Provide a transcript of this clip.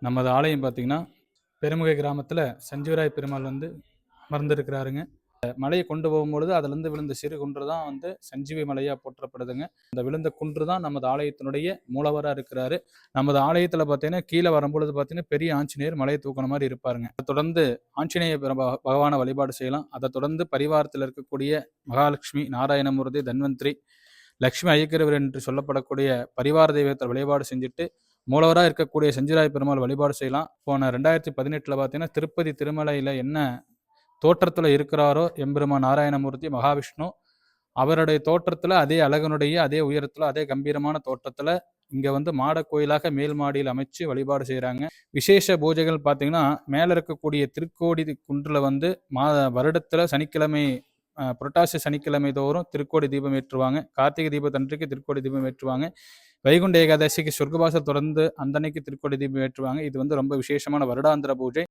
நமது ஆலயம் பார்த்தீங்கன்னா, பெருமுகை கிராமத்தில சஞ்சீவராய பெருமாள் வந்து அமர்ந்திருக்கிறாருங்க. மலைய கொண்டு போகும்பொழுது அதிலிருந்து விழுந்த சிறு குன்று தான் வந்து சஞ்சீவி மலையா போற்றப்படுதுங்க. அந்த விழுந்த குன்று தான் நமது ஆலயத்தினுடைய மூலவரா இருக்கிறாரு. நமது ஆலயத்தில பார்த்தீங்கன்னா, கீழ வரும்பொழுது பார்த்தீங்கன்னா, பெரிய ஆஞ்சநேயர் மலைய தூக்குன மாரி இருப்பாருங்க. அத தொடர்ந்து ஆஞ்சநேய பகவான வழிபாடு செய்யலாம். அத தொடர்ந்து பரிவாரத்தில இருக்கக்கூடிய மகாலட்சுமி, நாராயணமூர்த்தி, தன்வந்திரி, லட்சுமி ஐயக்கிரவர் என்று சொல்லப்படக்கூடிய பரிவார தெய்வத்தை வழிபாடு செஞ்சுட்டு, மூலவரா இருக்கக்கூடிய செஞ்சிராய பெருமாள் வழிபாடு செய்யலாம். போன 2018ல பார்த்தீங்கன்னா, திருப்பதி திருமலையில என்ன தோற்றத்துல இருக்கிறாரோ எம்பெருமான் நாராயணமூர்த்தி, மகாவிஷ்ணு, அவருடைய தோற்றத்துல அதே அழகனுடைய அதே உயரத்துல, அதே கம்பீரமான தோற்றத்துல இங்க வந்து மாட கோயிலாக மேல் மாடியில் அமைச்சு வழிபாடு செய்றாங்க. விசேஷ பூஜைகள் பார்த்தீங்கன்னா, மேல இருக்கக்கூடிய திருக்கோடி குன்றுல வந்து வருடத்துல சனிக்கிழமை புரட்டாசி சனிக்கிழமை தோறும் திருக்கோடி தீபம் ஏற்றுவாங்க. கார்த்திகை தீபத்தன்றைக்கு திருக்கோடி தீபம் ஏற்றுவாங்க. வைகுண்ட ஏகாதசிக்கு சொர்க்கவாசல் தொடர்ந்து அந்த அன்னைக்கு திருக்கோடி தீபம் ஏற்றுவாங்க. இது வந்து ரொம்ப விசேஷமான வருடாந்திர பூஜை.